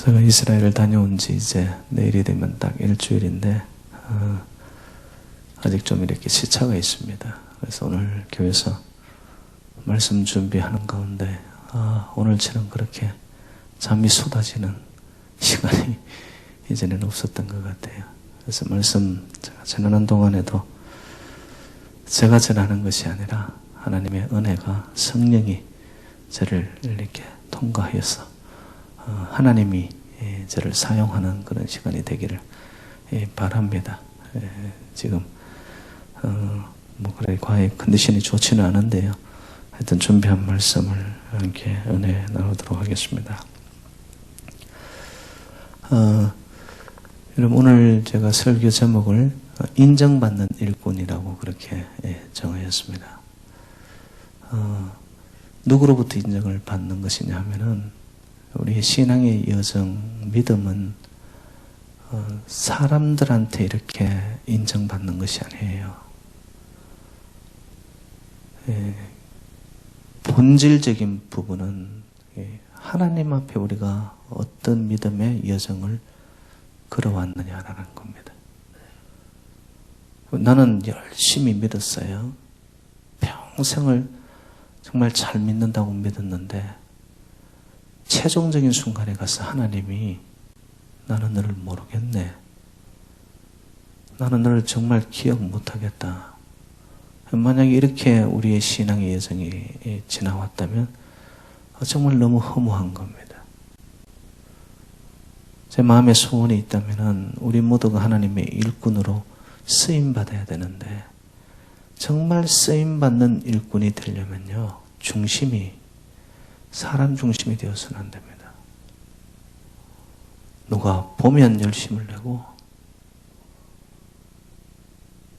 제가 이스라엘을 다녀온 지 이제 내일이 되면 딱 일주일인데 아직 좀 이렇게 시차가 있습니다. 그래서 오늘 교회에서 말씀 준비하는 가운데 오늘처럼 그렇게 잠이 쏟아지는 시간이 이전에는 없었던 것 같아요. 그래서 말씀 제가 전하는 동안에도 제가 전하는 것이 아니라 하나님의 은혜가 성령이 저를 이렇게 통과하여서 하나님이 저를 사용하는 그런 시간이 되기를 바랍니다. 지금 뭐 그래 과외 컨디션이 좋지는 않은데요. 하여튼 준비한 말씀을 함께 은혜 나누도록 하겠습니다. 여러분 오늘 제가 설교 제목을 인정받는 일꾼이라고 그렇게 정하였습니다. 누구로부터 인정을 받는 것이냐 하면은 우리의 신앙의 여정, 믿음은 사람들한테 이렇게 인정받는 것이 아니에요. 본질적인 부분은 하나님 앞에 우리가 어떤 믿음의 여정을 걸어왔느냐라는 겁니다. 나는 열심히 믿었어요. 평생을 정말 잘 믿는다고 믿었는데 최종적인 순간에 가서 하나님이 나는 너를 모르겠네. 나는 너를 정말 기억 못하겠다. 만약에 이렇게 우리의 신앙의 여정이 지나왔다면 정말 너무 허무한 겁니다. 제 마음에 소원이 있다면 우리 모두가 하나님의 일꾼으로 쓰임받아야 되는데 정말 쓰임받는 일꾼이 되려면요. 중심이 사람 중심이 되어서는 안 됩니다. 누가 보면 열심을 내고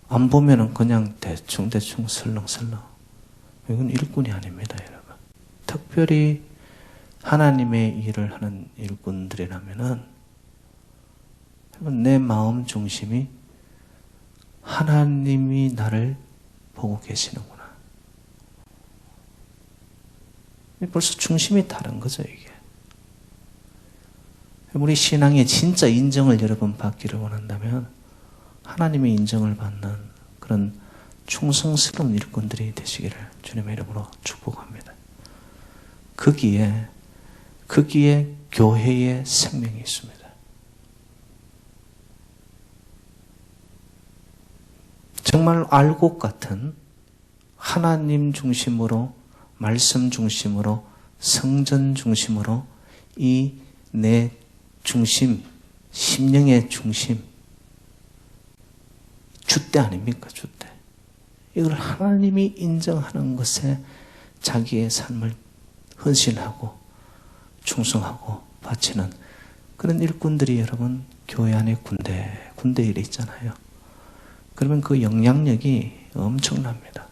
안 보면은 그냥 대충 설렁설렁. 이건 일꾼이 아닙니다, 여러분. 특별히 하나님의 일을 하는 일꾼들이라면은 내 마음 중심이 하나님이 나를 보고 계시는구나. 벌써 중심이 다른 거죠, 이게. 우리 신앙의 진짜 인정을 여러분 받기를 원한다면 하나님의 인정을 받는 그런 충성스러운 일꾼들이 되시기를 주님의 이름으로 축복합니다. 거기에 교회의 생명이 있습니다. 정말 알곡 같은 하나님 중심으로 말씀 중심으로 성전 중심으로 이 내 중심, 심령의 중심 줏대 아닙니까? 줏대. 이걸 하나님이 인정하는 것에 자기의 삶을 헌신하고 충성하고 바치는 그런 일꾼들이 여러분 교회 안에 군대 일이 있잖아요. 그러면 그 영향력이 엄청납니다.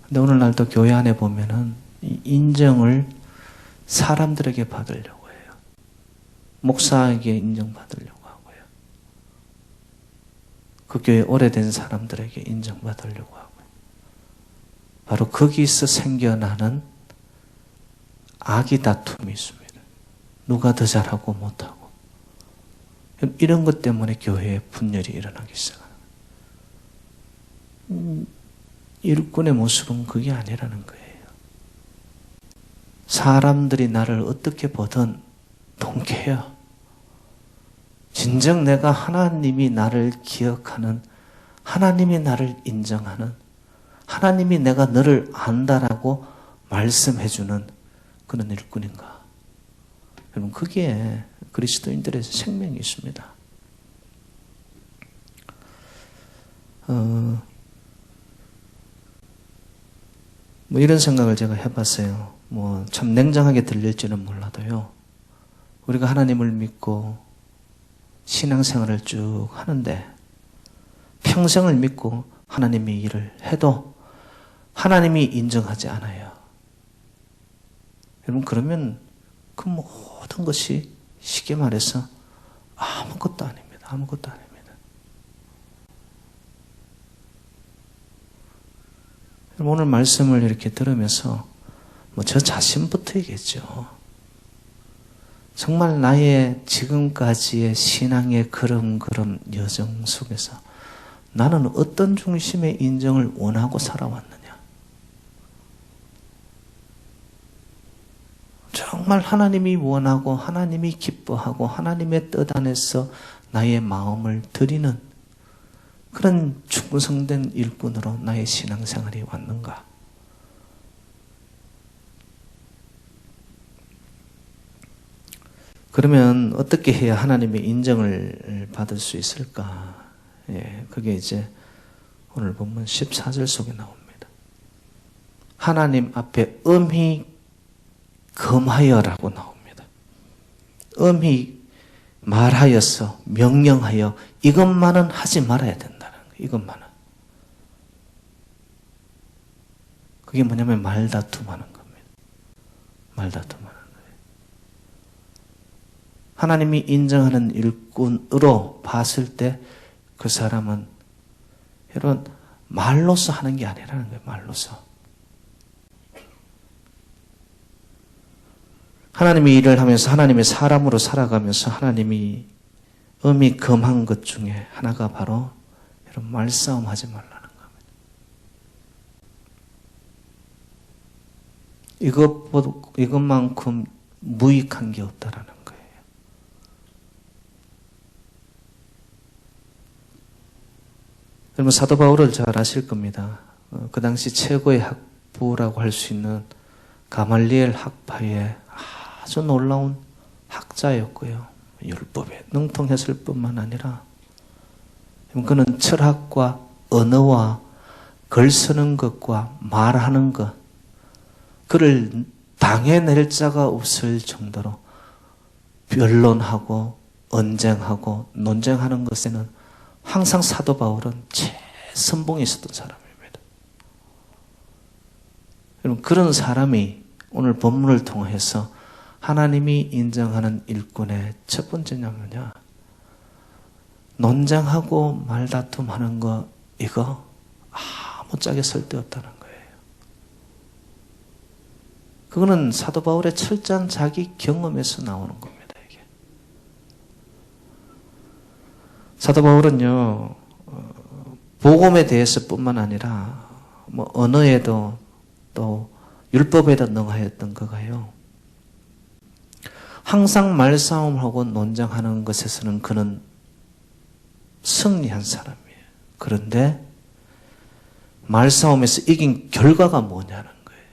근데 오늘날도 교회 안에 보면은 인정을 사람들에게 받으려고 해요. 목사에게 인정받으려고 하고요. 그 교회 오래된 사람들에게 인정받으려고 하고요. 바로 거기서 생겨나는 악의 다툼이 있습니다. 누가 더 잘하고 못하고. 이런 것 때문에 교회에 분열이 일어나기 시작합니다. 일꾼의 모습은 그게 아니라는 거예요. 사람들이 나를 어떻게 보든 don't care. 진정 내가 하나님이 나를 기억하는, 하나님이 나를 인정하는, 하나님이 내가 너를 안다라고 말씀해주는 그런 일꾼인가. 여러분 거기에 그리스도인들의 생명이 있습니다. 뭐 이런 생각을 제가 해봤어요. 뭐 참 냉정하게 들릴지는 몰라도요. 우리가 하나님을 믿고 신앙생활을 쭉 하는데 평생을 믿고 하나님의 일을 해도 하나님이 인정하지 않아요. 여러분 그러면 그 모든 것이 쉽게 말해서 아무것도 아닙니다. 아무것도 아닙니다. 오늘 말씀을 이렇게 들으면서 뭐 저 자신부터이겠죠. 정말 나의 지금까지의 신앙의 걸음걸음 여정 속에서 나는 어떤 중심의 인정을 원하고 살아왔느냐? 정말 하나님이 원하고 하나님이 기뻐하고 하나님의 뜻 안에서 나의 마음을 드리는 그런 충성된 일꾼으로 나의 신앙생활이 왔는가? 그러면 어떻게 해야 하나님의 인정을 받을 수 있을까? 그게 이제 오늘 본문 14절 속에 나옵니다. 하나님 앞에 엄히 금하여라고 나옵니다. 엄히 말하여서 명령하여 이것만은 하지 말아야 된다는 거예요. 이것만은. 그게 뭐냐면 말다툼하는 겁니다. 말다툼하는 거예요. 하나님이 인정하는 일꾼으로 봤을 때 그 사람은 여러분 말로서 하는 게 아니라는 거예요. 말로서. 하나님이 일을 하면서 하나님의 사람으로 살아가면서 하나님이 엄히 금한 것 중에 하나가 바로 여러분 말싸움 하지 말라는 겁니다. 이것만큼 무익한 게 없다라는 거예요. 여러분 사도 바울을 잘 아실 겁니다. 그 당시 최고의 학부라고 할 수 있는 가말리엘 학파의 아주 놀라운 학자였고요. 율법에 능통했을 뿐만 아니라 그는 철학과 언어와 글 쓰는 것과 말하는 것 그를 당해낼 자가 없을 정도로 변론하고 언쟁하고 논쟁하는 것에는 항상 사도 바울은 최선봉에 있었던 사람입니다. 여러분 그런 사람이 오늘 본문을 통해서 하나님이 인정하는 일꾼의 첫 번째냐 뭐냐? 논쟁하고 말다툼하는 거 이거 아무짝에 쓸데없다는 거예요. 그거는 사도 바울의 철저한 자기 경험에서 나오는 겁니다. 이게. 사도 바울은요 복음에 대해서뿐만 아니라 뭐 언어에도 또 율법에도 능하였던 그가요. 항상 말싸움하고 논쟁하는 것에서는 그는 승리한 사람이에요. 그런데 말싸움에서 이긴 결과가 뭐냐는 거예요.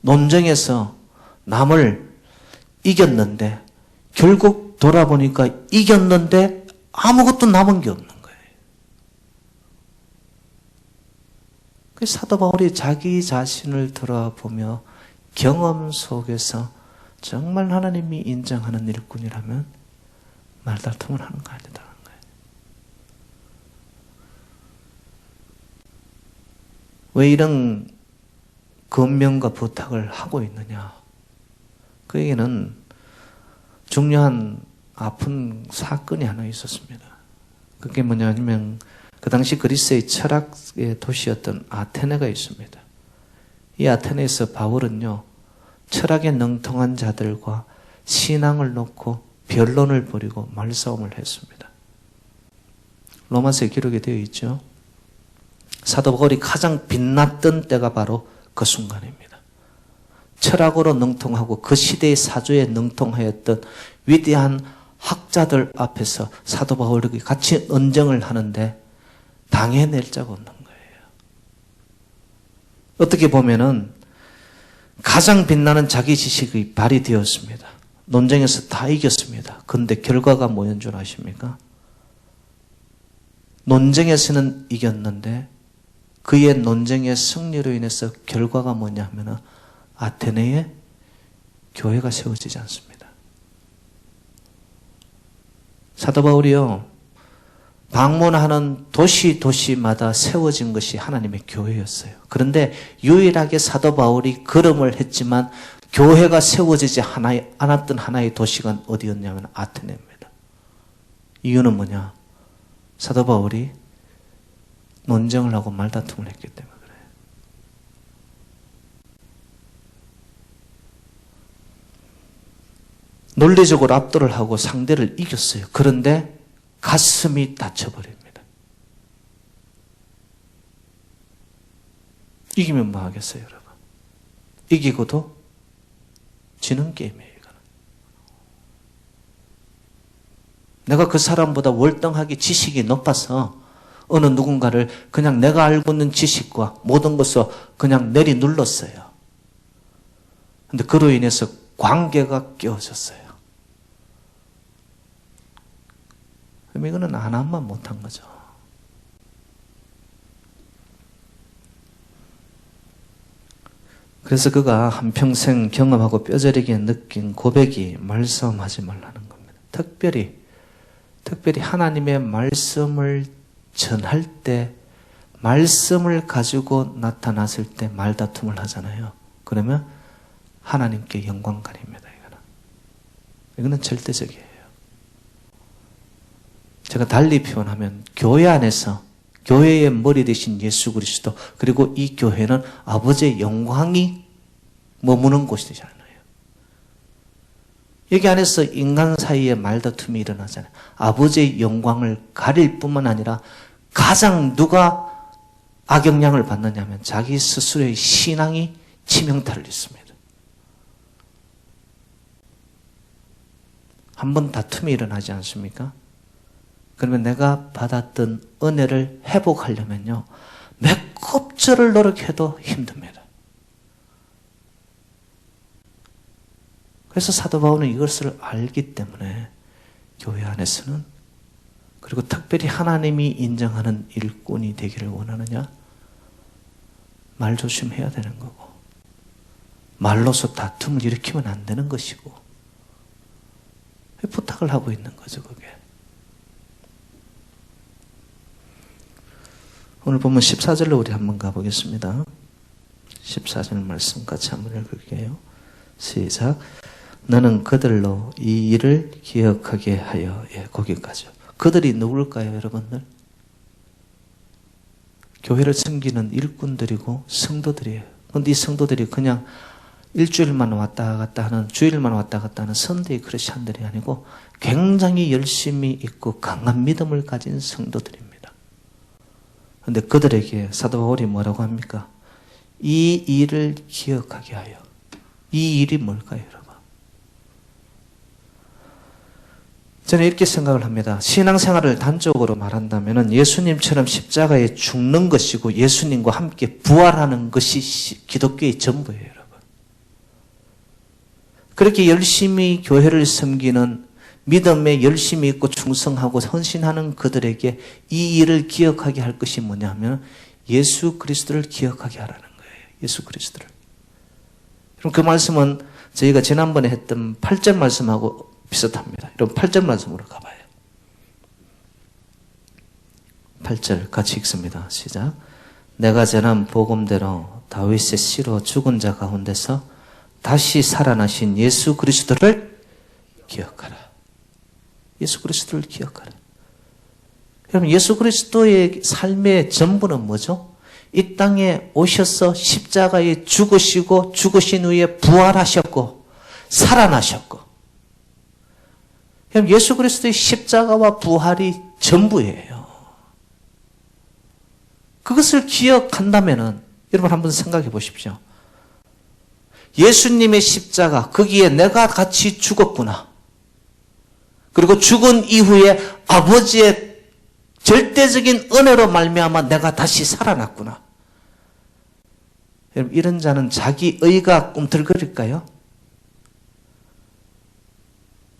논쟁에서 남을 이겼는데 결국 돌아보니까 이겼는데 아무것도 남은 게 없는 거예요. 그래서 사도 바울이 자기 자신을 돌아보며 경험 속에서 정말 하나님이 인정하는 일꾼이라면 말다툼을 하는 거 아니다라는 거예요. 왜 이런 권면과 부탁을 하고 있느냐? 그에게는 중요한 아픈 사건이 하나 있었습니다. 그게 뭐냐면 그 당시 그리스의 철학의 도시였던 아테네가 있습니다. 이 아테네에서 바울은요 철학에 능통한 자들과 신앙을 놓고 변론을 벌이고 말싸움을 했습니다. 로마서에 기록이 되어 있죠. 사도 바울이 가장 빛났던 때가 바로 그 순간입니다. 철학으로 능통하고 그 시대의 사조에 능통하였던 위대한 학자들 앞에서 사도 바울이 같이 언쟁을 하는데 당해낼 자가 없는 거예요. 어떻게 보면은 가장 빛나는 자기 지식이 발휘되었습니다. 논쟁에서 다 이겼습니다. 그런데 결과가 뭐였는 줄 아십니까? 논쟁에서는 이겼는데 그의 논쟁의 승리로 인해서 결과가 뭐냐 하면은 아테네에 교회가 세워지지 않습니다. 사도 바울이요 방문하는 도시마다 세워진 것이 하나님의 교회였어요. 그런데 유일하게 사도 바울이 걸음을 했지만 교회가 세워지지 않았던 하나의 도시가 어디였냐면 아테네입니다. 이유는 뭐냐? 사도 바울이 논쟁을 하고 말다툼을 했기 때문에 그래요. 논리적으로 압도를 하고 상대를 이겼어요. 그런데 가슴이 다쳐버립니다. 이기면 뭐 하겠어요, 여러분? 이기고도 지는 게임이에요, 이거는. 내가 그 사람보다 월등하게 지식이 높아서 어느 누군가를 그냥 내가 알고 있는 지식과 모든 것을 그냥 내리눌렀어요. 근데 그로 인해서 관계가 깨어졌어요. 그럼 이거는 하나만 못한 거죠. 그래서 그가 한평생 경험하고 뼈저리게 느낀 고백이 말싸움하지 말라는 겁니다. 특별히 하나님의 말씀을 전할 때, 말씀을 가지고 나타났을 때 말다툼을 하잖아요. 그러면 하나님께 영광 가립니다. 이거는 절대적이에요. 제가 달리 표현하면 교회 안에서 교회의 머리 대신 예수 그리스도, 그리고 이 교회는 아버지의 영광이 머무는 곳이잖아요. 여기 안에서 인간 사이에 말다툼이 일어나잖아요. 아버지의 영광을 가릴 뿐만 아니라 가장 누가 악영향을 받느냐면 자기 스스로의 신앙이 치명타를 입습니다. 한번 다툼이 일어나지 않습니까? 그러면 내가 받았던 은혜를 회복하려면요, 몇 곱절을 노력해도 힘듭니다. 그래서 사도 바울은 이것을 알기 때문에 교회 안에서는, 그리고 특별히 하나님이 인정하는 일꾼이 되기를 원하느냐? 말 조심해야 되는 거고, 말로서 다툼을 일으키면 안 되는 것이고, 부탁을 하고 있는 거죠, 그게. 오늘 보면 14절로 우리 한번 가보겠습니다. 14절 말씀 같이 한번 읽을게요. 시작. 너는 그들로 이 일을 기억하게 하여. 거기까지요. 그들이 누굴까요, 여러분들? 교회를 섬기는 일꾼들이고 성도들이에요. 그런데 이 성도들이 그냥 일주일만 왔다 갔다 하는, 주일만 왔다 갔다 하는 선대의 크리스찬들이 아니고 굉장히 열심히 있고 강한 믿음을 가진 성도들입니다. 그런데 그들에게 사도 바울이 뭐라고 합니까? 이 일을 기억하게 하여. 이 일이 뭘까요, 여러분? 저는 이렇게 생각을 합니다. 신앙생활을 단적으로 말한다면 예수님처럼 십자가에 죽는 것이고 예수님과 함께 부활하는 것이 기독교의 전부예요, 여러분. 그렇게 열심히 교회를 섬기는, 믿음에 열심히 있고 충성하고 헌신하는 그들에게 이 일을 기억하게 할 것이 뭐냐면 예수 그리스도를 기억하게 하라는 거예요. 예수 그리스도를. 그럼 그 말씀은 저희가 지난번에 했던 8절 말씀하고 비슷합니다. 여러분 8절 말씀으로 가봐요. 8절 같이 읽습니다. 시작. 내가 전한 복음대로 다윗의 씨로 죽은 자 가운데서 다시 살아나신 예수 그리스도를 기억하라. 예수 그리스도를 기억하라. 여러분 예수 그리스도의 삶의 전부는 뭐죠? 이 땅에 오셔서 십자가에 죽으시고 죽으신 후에 부활하셨고 살아나셨고, 여러분 예수 그리스도의 십자가와 부활이 전부예요. 그것을 기억한다면은 여러분 한번 생각해 보십시오. 예수님의 십자가, 거기에 내가 같이 죽었구나. 그리고 죽은 이후에 아버지의 절대적인 은혜로 말미암아 내가 다시 살아났구나. 여러분 이런 자는 자기 의가 꿈틀거릴까요?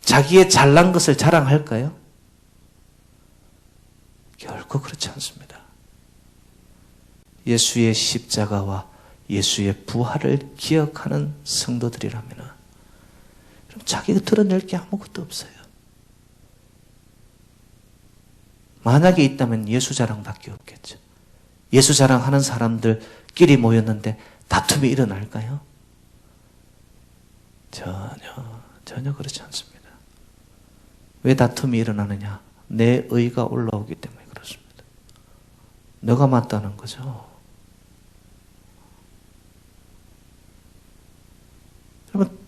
자기의 잘난 것을 자랑할까요? 결코 그렇지 않습니다. 예수의 십자가와 예수의 부활을 기억하는 성도들이라면 자기가 드러낼 게 아무것도 없어요. 만약에 있다면 예수 자랑밖에 없겠죠. 예수 자랑하는 사람들끼리 모였는데 다툼이 일어날까요? 전혀 그렇지 않습니다. 왜 다툼이 일어나느냐? 내 의가 올라오기 때문에 그렇습니다. 내가 맞다는 거죠. 여러분,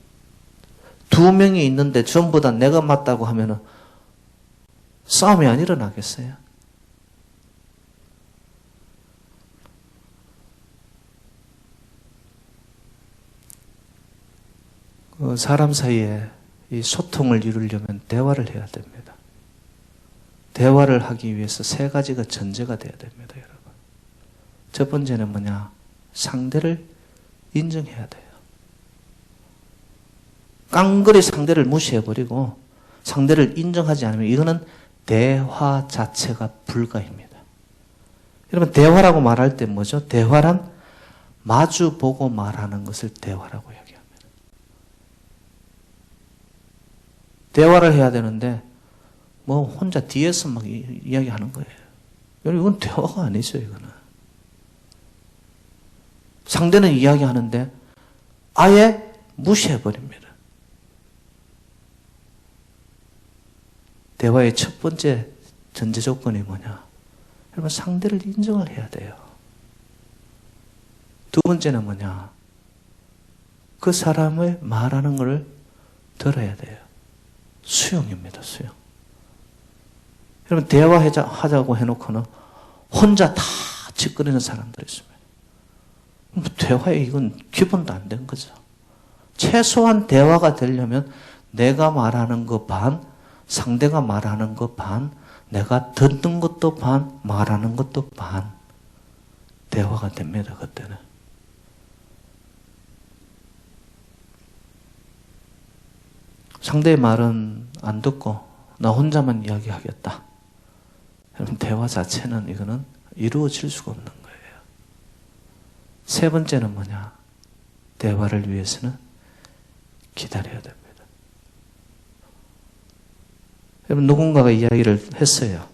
두 두 명이 있는데 전부 다 내가 맞다고 하면은 싸움이 안 일어나겠어요? 사람 사이에 이 소통을 이루려면 대화를 해야 됩니다. 대화를 하기 위해서 세 가지가 전제가 돼야 됩니다, 여러분. 첫 번째는 뭐냐? 상대를 인정해야 돼요. 깡그리 상대를 무시해버리고 상대를 인정하지 않으면 이거는 대화 자체가 불가입니다. 여러분, 대화라고 말할 때 뭐죠? 대화란 마주보고 말하는 것을 대화라고 이야기합니다. 대화를 해야 되는데 뭐 혼자 뒤에서 막 이야기하는 거예요. 이건 대화가 아니죠, 이거는. 상대는 이야기하는데 아예 무시해버립니다. 대화의 첫 번째 전제 조건이 뭐냐? 여러분, 상대를 인정을 해야 돼요. 두 번째는 뭐냐? 그 사람의 말하는 것을 들어야 돼요. 수용입니다, 수용. 여러분, 대화하자고 해놓고는 혼자 다 짓거리는 사람들이 있습니다. 대화에 이건 기본도 안 된 거죠. 최소한 대화가 되려면 내가 말하는 거 반, 상대가 말하는 거 반, 내가 듣는 것도 반, 말하는 것도 반. 대화가 됩니다, 그때는. 상대의 말은 안 듣고 나 혼자만 이야기하겠다. 여러분, 대화 자체는 이거는 이루어질 수가 없는 거예요. 세 번째는 뭐냐? 대화를 위해서는 기다려야 됩니다. 여러분, 누군가가 이야기를 했어요.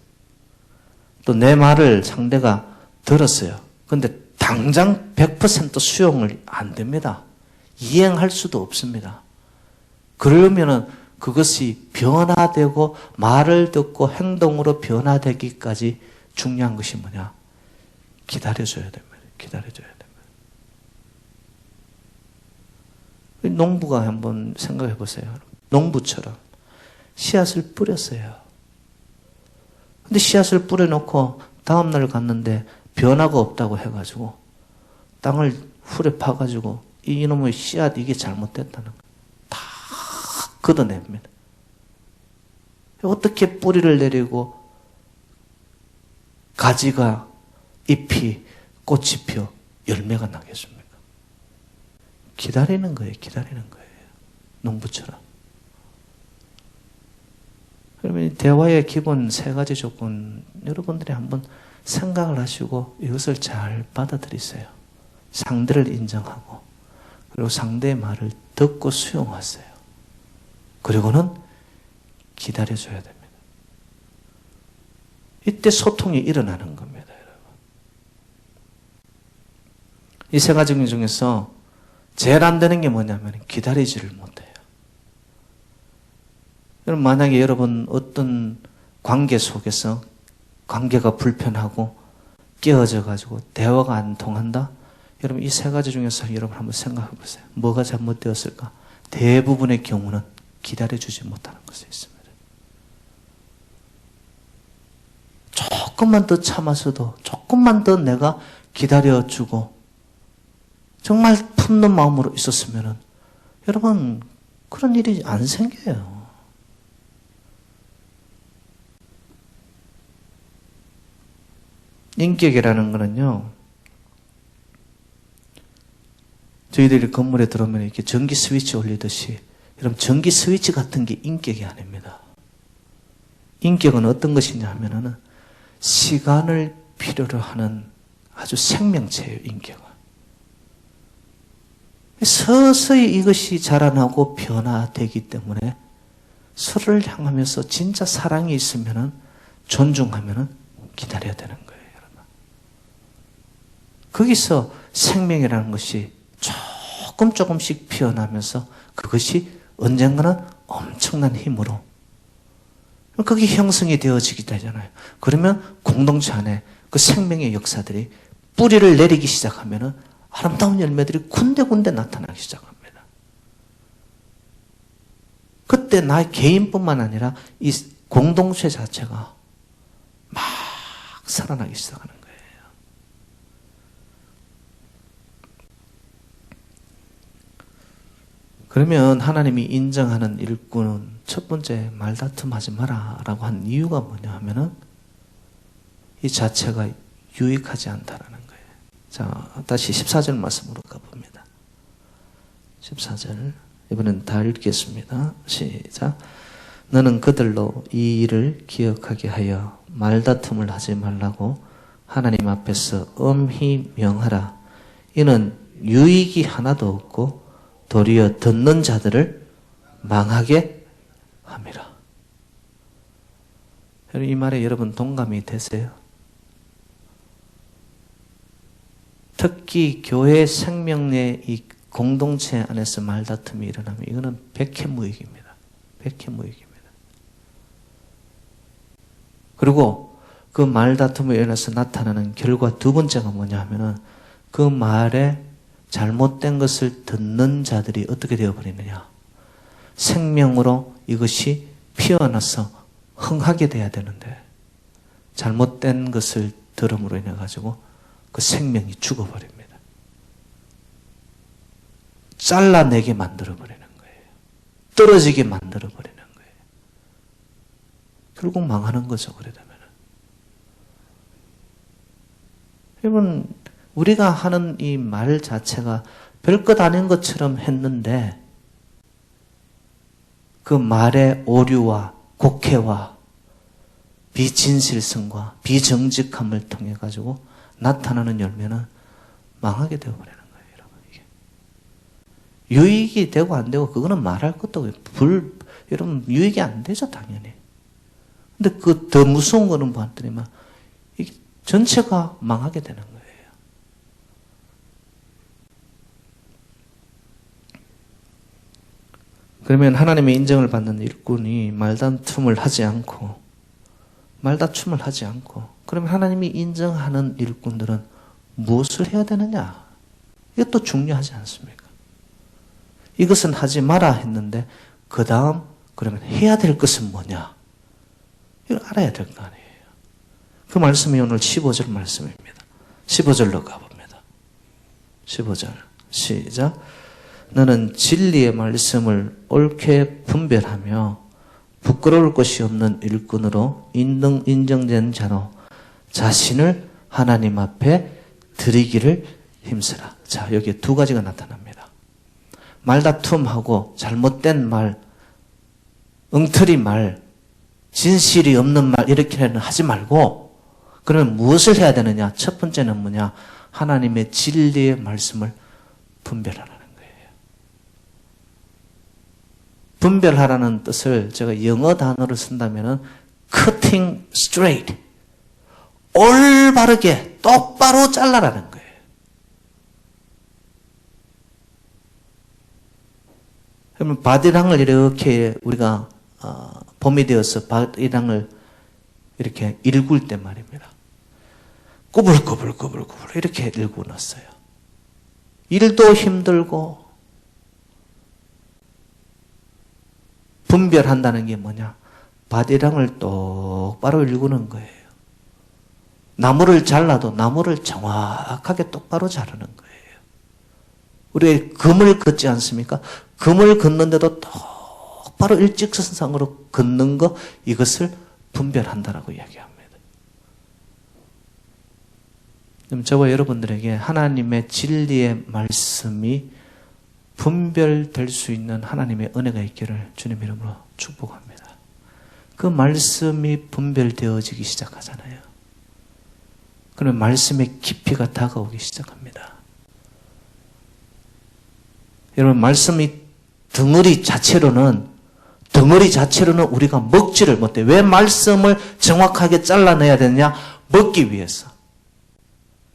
또 내 말을 상대가 들었어요. 그런데 당장 100% 수용을 안 됩니다. 이행할 수도 없습니다. 그러면은 그것이 변화되고 말을 듣고 행동으로 변화되기까지 중요한 것이 뭐냐? 기다려줘야 됩니다. 기다려줘야 됩니다. 농부가 한번 생각해 보세요. 농부처럼 씨앗을 뿌렸어요. 근데 씨앗을 뿌려놓고 다음날 갔는데 변화가 없다고 해가지고 땅을 훌에 파가지고 이놈의 씨앗 이게 잘못됐다는 거예요. 다 걷어냅니다. 어떻게 뿌리를 내리고 가지가 잎이 꽃이 펴 열매가 나겠습니까? 기다리는 거예요. 기다리는 거예요. 농부처럼. 그러면 대화의 기본 세 가지 조건 여러분들이 한번 생각을 하시고 이것을 잘 받아들이세요. 상대를 인정하고 그리고 상대의 말을 듣고 수용하세요. 그리고는 기다려줘야 됩니다. 이때 소통이 일어나는 겁니다, 여러분. 이 세 가지 중에서 제일 안 되는 게 뭐냐면 기다리지를 못해요. 여러분, 만약에 여러분 어떤 관계 속에서 관계가 불편하고 깨어져 가지고 대화가 안 통한다? 여러분, 이 세 가지 중에서 여러분 한번 생각해 보세요. 뭐가 잘못되었을까? 대부분의 경우는 기다려주지 못하는 것이 있습니다. 조금만 더 참아서도 조금만 더 내가 기다려주고 정말 푸는 마음으로 있었으면 여러분 그런 일이 안 생겨요. 인격이라는 거는요, 저희들이 건물에 들어오면 이렇게 전기 스위치 올리듯이 여러분 전기 스위치 같은 게 인격이 아닙니다. 인격은 어떤 것이냐 하면은 시간을 필요로 하는 아주 생명체예요, 인격은. 서서히 이것이 자라나고 변화되기 때문에 서로를 향하면서 진짜 사랑이 있으면은 존중하면은 기다려야 되는 거예요, 여러분. 거기서 생명이라는 것이 조금씩 피어나면서 그것이 언젠가는 엄청난 힘으로 그게 형성이 되어지게 되잖아요. 그러면 공동체 안에 그 생명의 역사들이 뿌리를 내리기 시작하면은 아름다운 열매들이 군데군데 나타나기 시작합니다. 그때 나 개인뿐만 아니라 이 공동체 자체가 막 살아나기 시작하는 거예요. 그러면 하나님이 인정하는 일꾼은 첫 번째 말다툼 하지 마라 라고 한 이유가 뭐냐 하면은 이 자체가 유익하지 않다라는 거예요. 자, 다시 14절 말씀으로 가봅니다. 14절 이번엔 다 읽겠습니다. 시작. 너는 그들로 이 일을 기억하게 하여 말다툼을 하지 말라고 하나님 앞에서 엄히 명하라. 이는 유익이 하나도 없고 도리어 듣는 자들을 망하게 함이라. 이 말에 여러분 동감이 되세요? 특히 교회 생명의 이 공동체 안에서 말다툼이 일어나면 이거는 백해무익입니다. 백해무익입니다. 그리고 그 말다툼에 일어나서 나타나는 결과 두 번째가 뭐냐 하면은 그 말에 잘못된 것을 듣는 자들이 어떻게 되어버리느냐. 생명으로 이것이 피어나서 흥하게 돼야 되는데 잘못된 것을 들음으로 인해 가지고 그 생명이 죽어버립니다. 잘라내게 만들어버리는 거예요. 떨어지게 만들어버리는 거예요. 결국 망하는 거죠. 그래 되면. 여러분, 우리가 하는 이 말 자체가 별것 아닌 것처럼 했는데 그 말의 오류와 곡해와 비진실성과 비정직함을 통해 가지고 나타나는 열매는 망하게 되어버리는 거예요. 여러분. 이게. 유익이 되고 안 되고 그거는 말할 것도 없고요. 여러분 유익이 안 되죠 당연히. 근데 그 더 무서운 거는 뭐더니만 이게 전체가 망하게 되는 거예요. 그러면 하나님의 인정을 받는 일꾼이 말다툼을 하지 않고 그러면 하나님이 인정하는 일꾼들은 무엇을 해야 되느냐? 이것도 중요하지 않습니까? 이것은 하지 마라 했는데 그 다음 그러면 해야 될 것은 뭐냐? 이걸 알아야 될 거 아니에요. 그 말씀이 오늘 15절 말씀입니다. 15절로 가봅니다. 15절 시작. 너는 진리의 말씀을 옳게 분별하며 부끄러울 것이 없는 일꾼으로 인정된 자로 자신을 하나님 앞에 드리기를 힘쓰라. 자, 여기에 두 가지가 나타납니다. 말다툼하고 잘못된 말, 엉터리 말, 진실이 없는 말 이렇게는 하지 말고 그러면 무엇을 해야 되느냐? 첫 번째는 뭐냐? 하나님의 진리의 말씀을 분별하라는 거예요. 분별하라는 뜻을 제가 영어 단어로 쓴다면은 cutting straight, 올바르게 똑바로 잘라라는 거예요. 그러면 바디랑을 이렇게 우리가 봄이 되어서 바디랑을 이렇게 일굴 때 말입니다. 꾸불꾸불 이렇게 일구 놨어요. 일도 힘들고 분별한다는 게 뭐냐? 바디랑을 똑바로 일구는 거예요. 나무를 잘라도 나무를 정확하게 똑바로 자르는 거예요. 우리 금을 긋지 않습니까? 금을 긋는데도 똑바로 일직선상으로 긋는 거, 이것을 분별한다라고 이야기합니다. 그럼 저와 여러분들에게 하나님의 진리의 말씀이 분별될 수 있는 하나님의 은혜가 있기를 주님 이름으로 축복합니다. 그 말씀이 분별되어지기 시작하잖아요. 그러면 말씀의 깊이가 다가오기 시작합니다. 여러분, 말씀이 덩어리 자체로는 우리가 먹지를 못해. 왜 말씀을 정확하게 잘라내야 되느냐? 먹기 위해서.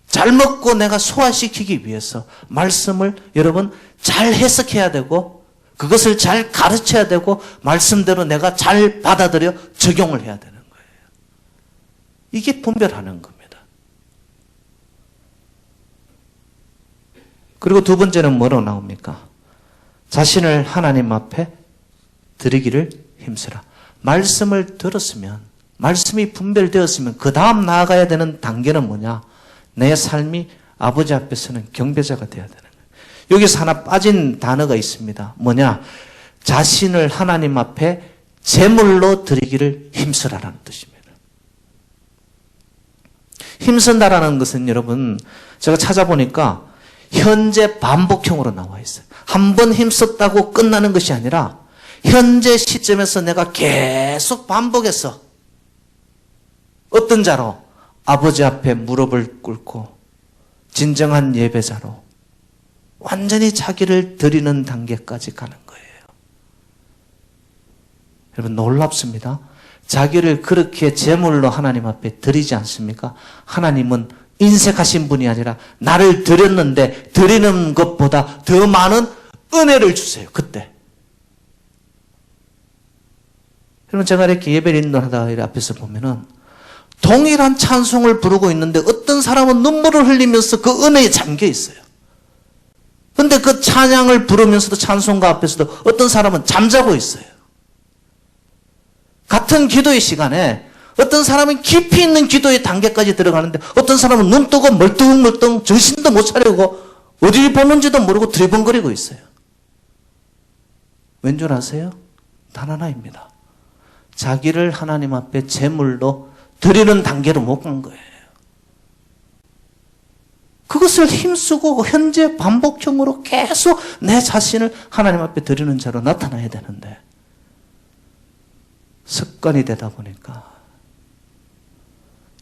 잘 먹고 내가 소화시키기 위해서 말씀을 여러분 잘 해석해야 되고 그것을 잘 가르쳐야 되고 말씀대로 내가 잘 받아들여 적용을 해야 되는 거예요. 이게 분별하는 겁니다. 그리고 두 번째는 뭐로 나옵니까? 자신을 하나님 앞에 드리기를 힘쓰라. 말씀을 들었으면, 말씀이 분별되었으면 그 다음 나아가야 되는 단계는 뭐냐? 내 삶이 아버지 앞에서는 경배자가 되어야 되는 거예요. 여기서 하나 빠진 단어가 있습니다. 뭐냐? 자신을 하나님 앞에 제물로 드리기를 힘쓰라라는 뜻입니다. 힘쓴다라는 것은 여러분, 제가 찾아보니까 현재 반복형으로 나와 있어요. 한 번 힘썼다고 끝나는 것이 아니라 현재 시점에서 내가 계속 반복해서 어떤 자로? 아버지 앞에 무릎을 꿇고 진정한 예배자로 완전히 자기를 드리는 단계까지 가는 거예요. 여러분 놀랍습니다. 자기를 그렇게 제물로 하나님 앞에 드리지 않습니까? 하나님은 인색하신 분이 아니라 나를 드렸는데 드리는 것보다 더 많은 은혜를 주세요. 그때. 여러분 제가 이렇게 예배를 인도하다 앞에서 보면은 동일한 찬송을 부르고 있는데 어떤 사람은 눈물을 흘리면서 그 은혜에 잠겨 있어요. 근데 그 찬양을 부르면서도 찬송가 앞에서도 어떤 사람은 잠자고 있어요. 같은 기도의 시간에 어떤 사람은 깊이 있는 기도의 단계까지 들어가는데 어떤 사람은 눈 뜨고 멀뚱멀뚱 정신도 못 차리고 어디를 보는지도 모르고 드리번거리고 있어요. 왠 줄 아세요? 단 하나입니다. 자기를 하나님 앞에 제물로 드리는 단계로 못 간 거예요. 그것을 힘쓰고 현재 반복형으로 계속 내 자신을 하나님 앞에 드리는 자로 나타나야 되는데 습관이 되다 보니까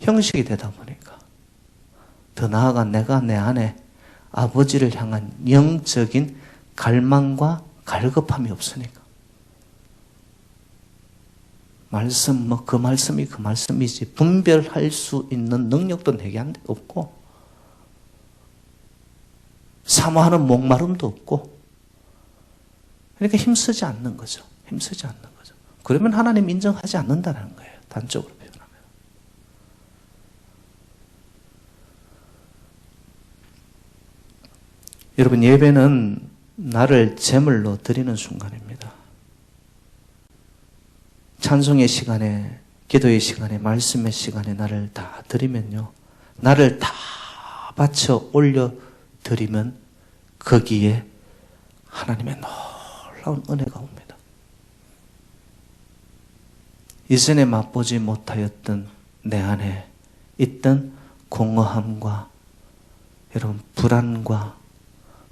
형식이 되다 보니까 더 나아가 내가 내 안에 아버지를 향한 영적인 갈망과 갈급함이 없으니까 말씀 그 말씀이 그 말씀이지 분별할 수 있는 능력도 내게 없고 사모하는 목마름도 없고 그러니까 힘쓰지 않는 거죠. 힘쓰지 않는 거죠. 그러면 하나님 인정하지 않는다는 거예요. 단적으로 표현하면. 여러분 예배는 나를 제물로 드리는 순간입니다. 찬송의 시간에, 기도의 시간에, 말씀의 시간에 나를 다 드리면요. 나를 다 바쳐 올려 드리면 거기에 하나님의 놀라운 은혜가 옵니다. 이전에 맛보지 못하였던 내 안에 있던 공허함과 여러분 불안과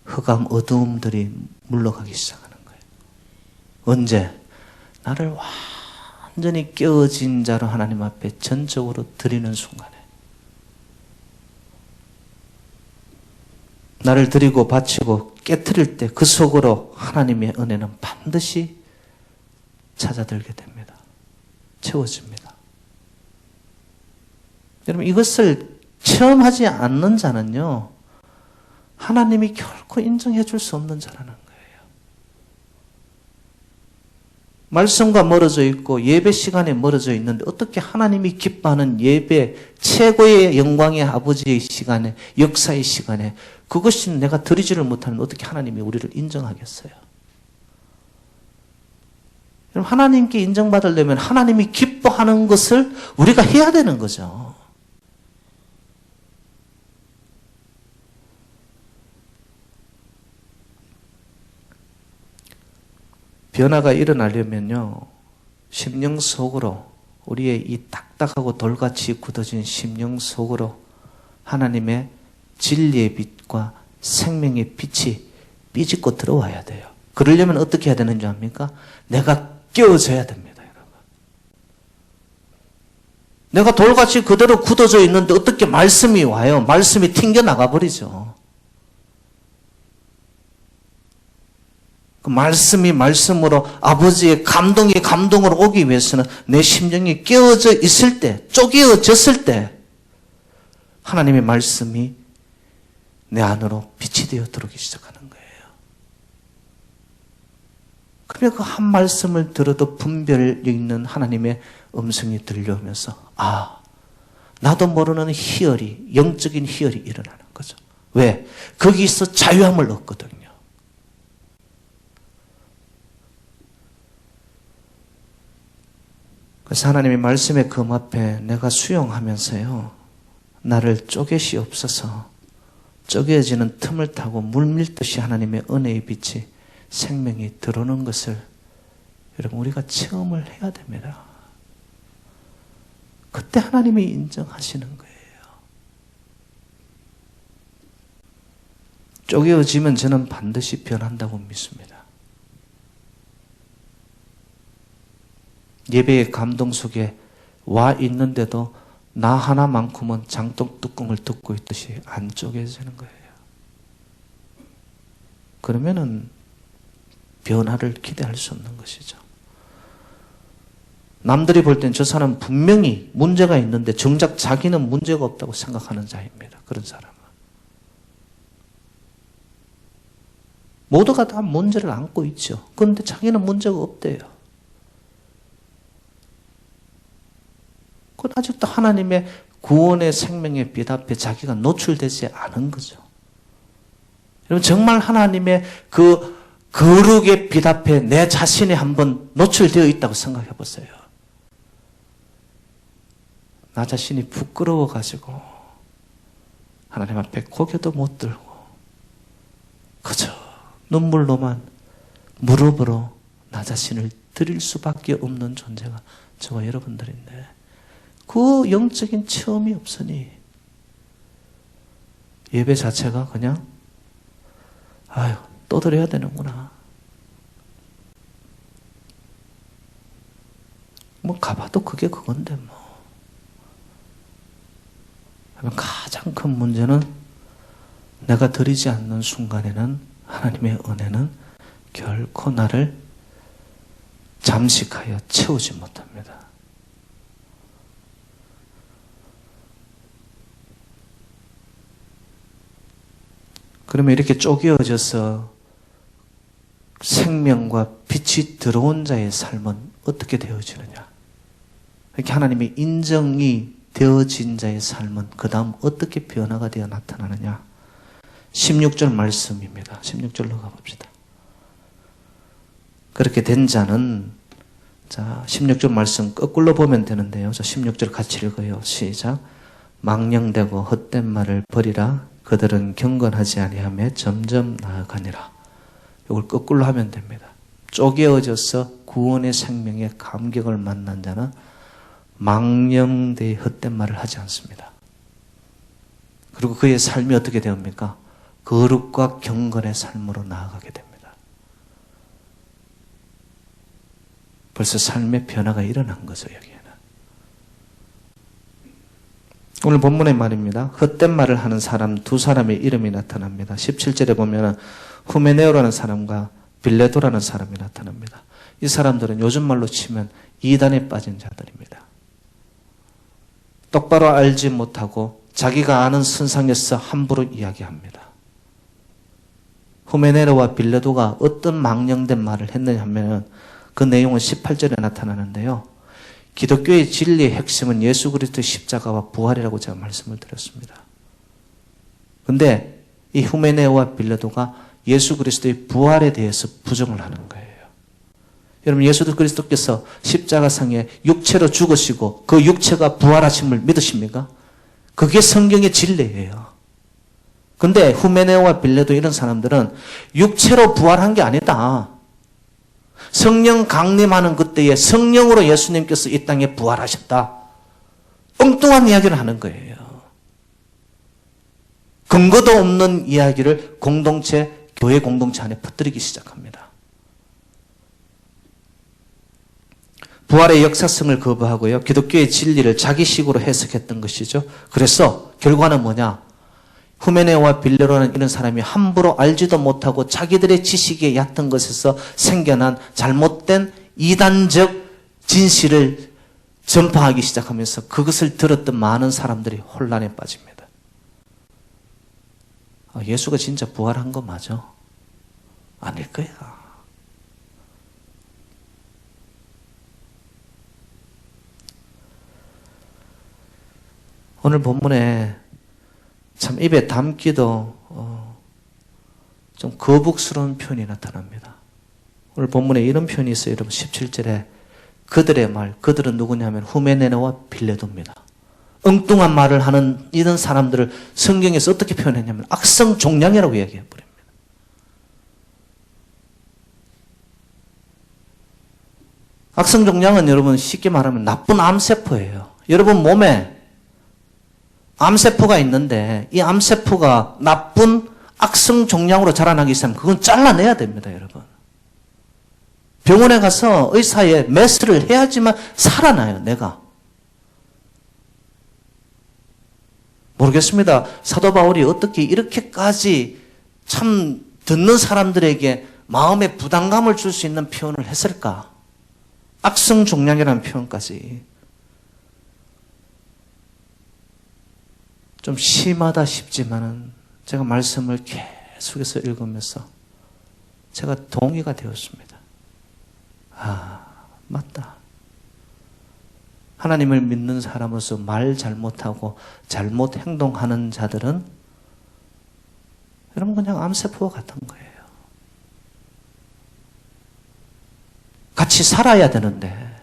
흑암 어두움들이 물러가기 시작하는 거예요. 언제? 나를 완전히 깨어진 자로 하나님 앞에 전적으로 드리는 순간에 나를 드리고 바치고 깨트릴 때 그 속으로 하나님의 은혜는 반드시 찾아들게 됩니다. 채워집니다. 여러분 이것을 체험하지 않는 자는요 하나님이 결코 인정해 줄 수 없는 자라는 거예요. 말씀과 멀어져 있고 예배 시간에 멀어져 있는데 어떻게 하나님이 기뻐하는 예배 최고의 영광의 아버지의 시간에 역사의 시간에 그것이 내가 드리지를 못하면 어떻게 하나님이 우리를 인정하겠어요? 여러분 하나님께 인정받으려면 하나님이 기뻐하는 것을 우리가 해야 되는 거죠. 변화가 일어나려면요, 심령 속으로, 우리의 이 딱딱하고 돌같이 굳어진 심령 속으로 하나님의 진리의 빛과 생명의 빛이 삐집고 들어와야 돼요. 그러려면 어떻게 해야 되는 줄 압니까? 내가 깨어져야 됩니다, 여러분. 내가 돌같이 그대로 굳어져 있는데 어떻게 말씀이 와요? 말씀이 튕겨나가 버리죠. 그 말씀이 말씀으로 아버지의 감동이 감동으로 오기 위해서는 내 심령이 깨어져 있을 때, 쪼개어졌을 때 하나님의 말씀이 내 안으로 빛이 되어 들어오기 시작하는 거예요. 그러면 그 한 말씀을 들어도 분별 있는 하나님의 음성이 들려오면서 나도 모르는 희열이, 영적인 희열이 일어나는 거죠. 왜? 거기서 자유함을 얻거든요. 그래서 하나님의 말씀의 금 앞에 내가 수용하면서요, 나를 쪼개시옵소서. 쪼개지는 틈을 타고 물밀듯이 하나님의 은혜의 빛이 생명이 들어오는 것을 여러분 우리가 체험을 해야 됩니다. 그때 하나님이 인정하시는 거예요. 쪼개어지면 저는 반드시 변한다고 믿습니다. 예배의 감동 속에 와 있는데도 나 하나만큼은 장독 뚜껑을 덮고 있듯이 안 쪼개지는 거예요. 그러면은 변화를 기대할 수 없는 것이죠. 남들이 볼 땐 저 사람 분명히 문제가 있는데 정작 자기는 문제가 없다고 생각하는 자입니다. 그런 사람은. 모두가 다 문제를 안고 있죠. 그런데 자기는 문제가 없대요. 그건 아직도 하나님의 구원의 생명의 빛 앞에 자기가 노출되지 않은 거죠. 여러분 정말 하나님의 그 거룩의 빛 앞에 내 자신이 한번 노출되어 있다고 생각해 보세요. 나 자신이 부끄러워가지고 하나님 앞에 고개도 못 들고 그저 눈물로만 무릎으로 나 자신을 드릴 수밖에 없는 존재가 저와 여러분들인데 그 영적인 체험이 없으니 예배 자체가 그냥 아유 떠들어야 되는구나. 뭐 가봐도 그게 그건데 뭐. 가장 큰 문제는 내가 드리지 않는 순간에는 하나님의 은혜는 결코 나를 잠식하여 채우지 못합니다. 그러면 이렇게 쪼개어져서 생명과 빛이 들어온 자의 삶은 어떻게 되어지느냐? 이렇게 하나님의 인정이 되어진 자의 삶은 그 다음 어떻게 변화가 되어 나타나느냐? 16절 말씀입니다. 16절로 가봅시다. 그렇게 된 자는 자 16절 말씀 거꾸로 보면 되는데요. 자 16절 같이 읽어요. 시작. 망령되고 헛된 말을 버리라. 그들은 경건하지 아니하며 점점 나아가니라. 이걸 거꾸로 하면 됩니다. 쪼개어져서 구원의 생명의 감격을 만난 자는 망령되이 헛된 말을 하지 않습니다. 그리고 그의 삶이 어떻게 됩니까? 거룩과 경건의 삶으로 나아가게 됩니다. 벌써 삶의 변화가 일어난 거죠, 여기에는. 오늘 본문의 말입니다. 헛된 말을 하는 사람 두 사람의 이름이 나타납니다. 17절에 보면 후메네오라는 사람과 빌레도라는 사람이 나타납니다. 이 사람들은 요즘 말로 치면 이단에 빠진 자들입니다. 똑바로 알지 못하고 자기가 아는 선상에서 함부로 이야기합니다. 후메네오와 빌레도가 어떤 망령된 말을 했느냐 하면 그 내용은 18절에 나타나는데요. 기독교의 진리의 핵심은 예수 그리스도의 십자가와 부활이라고 제가 말씀을 드렸습니다. 그런데 이 후메네오와 빌레도가 예수 그리스도의 부활에 대해서 부정을 하는 거예요. 여러분 예수 그리스도께서 십자가상에 육체로 죽으시고 그 육체가 부활하심을 믿으십니까? 그게 성경의 진리예요. 그런데 후메네오와 빌레도 이런 사람들은 육체로 부활한 게 아니다. 성령 강림하는 그때에 성령으로 예수님께서 이 땅에 부활하셨다. 엉뚱한 이야기를 하는 거예요. 근거도 없는 이야기를 교회 공동체 안에 퍼뜨리기 시작합니다. 부활의 역사성을 거부하고요. 기독교의 진리를 자기식으로 해석했던 것이죠. 그래서 결과는 뭐냐? 후메네오와 빌레도라는 이런 사람이 함부로 알지도 못하고 자기들의 지식에 얕은 것에서 생겨난 잘못된 이단적 진실을 전파하기 시작하면서 그것을 들었던 많은 사람들이 혼란에 빠집니다. 예수가 진짜 부활한 거 맞아? 아닐 거야. 오늘 본문에 참 입에 담기도 좀 거북스러운 표현이 나타납니다. 오늘 본문에 이런 표현이 있어요. 여러분 17절에 그들의 말, 그들은 누구냐면 후메네노와 빌레도입니다. 엉뚱한 말을 하는 이런 사람들을 성경에서 어떻게 표현했냐면 악성종량이라고 얘기해버립니다. 악성종량은 여러분 쉽게 말하면 나쁜 암세포예요. 여러분 몸에 암세포가 있는데 이 암세포가 나쁜 악성종양으로 자라나기 시작하면 그건 잘라내야 됩니다, 여러분. 병원에 가서 의사의 메스를 해야지만 살아나요, 내가. 모르겠습니다. 사도 바울이 어떻게 이렇게까지 참 듣는 사람들에게 마음에 부담감을 줄 수 있는 표현을 했을까? 악성종양이라는 표현까지. 좀 심하다 싶지만은 제가 말씀을 계속해서 읽으면서 제가 동의가 되었습니다. 아, 맞다. 하나님을 믿는 사람으로서 말 잘못하고 잘못 행동하는 자들은 여러분 그냥 암세포와 같은 거예요. 같이 살아야 되는데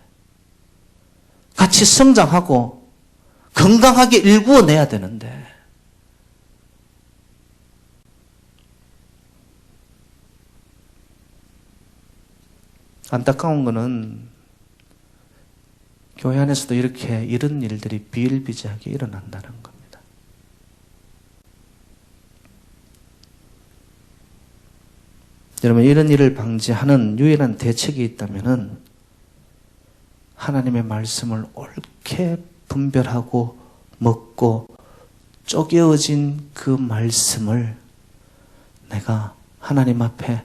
같이 성장하고 건강하게 일구어내야 되는데 안타까운 거는 교회 안에서도 이런 일들이 비일비재하게 일어난다는 겁니다. 여러분 이런 일을 방지하는 유일한 대책이 있다면은 하나님의 말씀을 옳게 분별하고 먹고 쪼개어진 그 말씀을 내가 하나님 앞에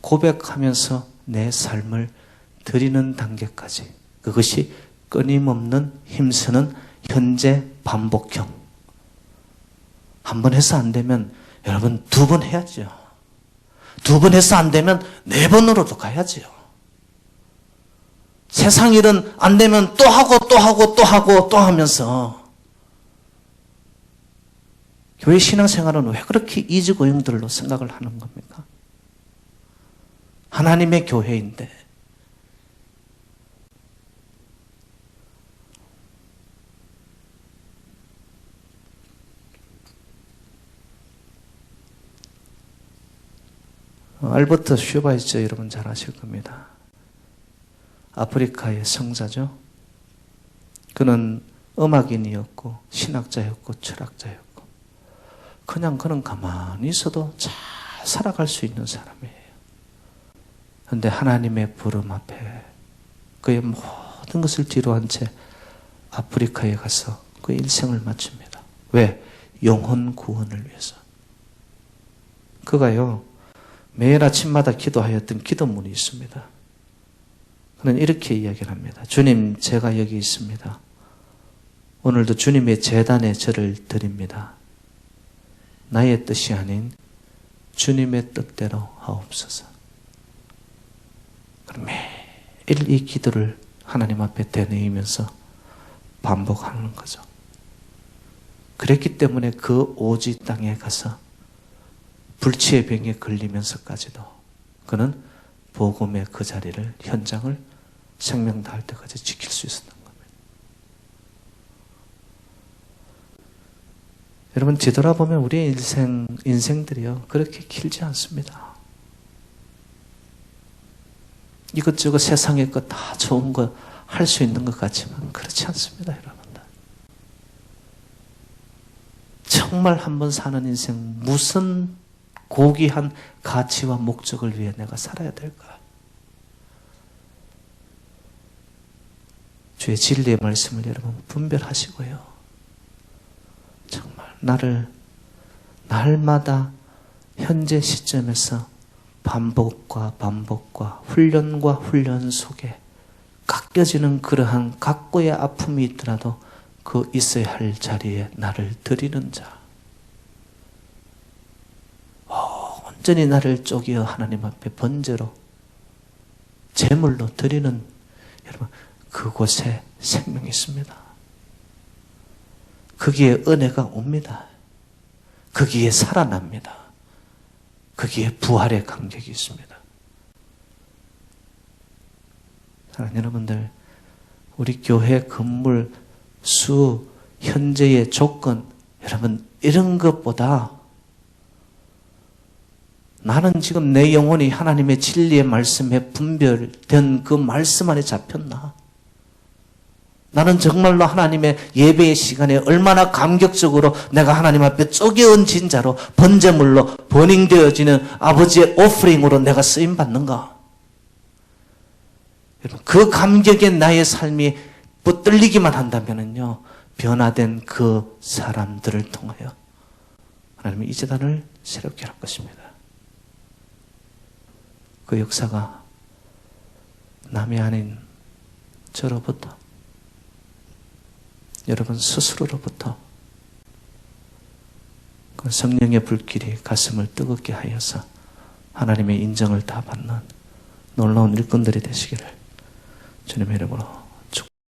고백하면서 내 삶을 드리는 단계까지 그것이 끊임없는 힘쓰는 현재 반복형. 한 번 해서 안 되면 여러분 2번 해야죠. 2번 해서 안 되면 4번으로도 가야죠. 세상 일은 안 되면 또 하고 또 하고 또 하고 또 하면서 교회 신앙생활은 왜 그렇게 이지고용들로 생각을 하는 겁니까? 하나님의 교회인데 알버트 슈바이처 여러분 잘 아실 겁니다. 아프리카의 성자죠. 그는 음악인이었고 신학자였고 철학자였고 그냥 그는 가만히 있어도 잘 살아갈 수 있는 사람이에요. 그런데 하나님의 부름 앞에 그의 모든 것을 뒤로 한 채 아프리카에 가서 그의 일생을 마칩니다. 왜? 영혼 구원을 위해서. 그가요 매일 아침마다 기도하였던 기도문이 있습니다. 그는 이렇게 이야기를 합니다. 주님, 제가 여기 있습니다. 오늘도 주님의 제단에 저를 드립니다. 나의 뜻이 아닌 주님의 뜻대로 하옵소서. 매일 이 기도를 하나님 앞에 되뇌이면서 반복하는 거죠. 그랬기 때문에 그 오지 땅에 가서 불치의 병에 걸리면서까지도 그는 복음의 그 자리를, 현장을 생명 다할 때까지 지킬 수 있었던 겁니다. 여러분 뒤돌아보면 우리의 인생들이요 그렇게 길지 않습니다. 이것저것 세상의 것 다 좋은 거 할 수 있는 것 같지만 그렇지 않습니다, 여러분들. 정말 한 번 사는 인생 무슨 고귀한 가치와 목적을 위해 내가 살아야 될까? 주의 진리의 말씀을 여러분 분별하시고요. 정말 나를 날마다 현재 시점에서 반복과 훈련과 훈련 속에 깎여지는 그러한 각고의 아픔이 있더라도 그 있어야 할 자리에 나를 드리는 자. 온전히 나를 쪼개어 하나님 앞에 번제로 제물로 드리는 여러분 그곳에 생명이 있습니다. 거기에 은혜가 옵니다. 거기에 살아납니다. 거기에 부활의 감격이 있습니다. 사랑하는 여러분들, 우리 교회 건물 수, 현재의 조건, 여러분 이런 것보다 나는 지금 내 영혼이 하나님의 진리의 말씀에 분별된 그 말씀 안에 잡혔나? 나는 정말로 하나님의 예배의 시간에 얼마나 감격적으로 내가 하나님 앞에 쪼개 얹은 자로 번제물로 버닝되어지는 아버지의 오프링으로 내가 쓰임받는가? 여러분, 그 감격에 나의 삶이 붙들리기만 한다면요, 변화된 그 사람들을 통하여 하나님은 이 제단을 새롭게 할 것입니다. 그 역사가 남이 아닌 저로부터, 여러분 스스로로부터 그 성령의 불길이 가슴을 뜨겁게 하여서 하나님의 인정을 다 받는 놀라운 일꾼들이 되시기를 주님의 이름으로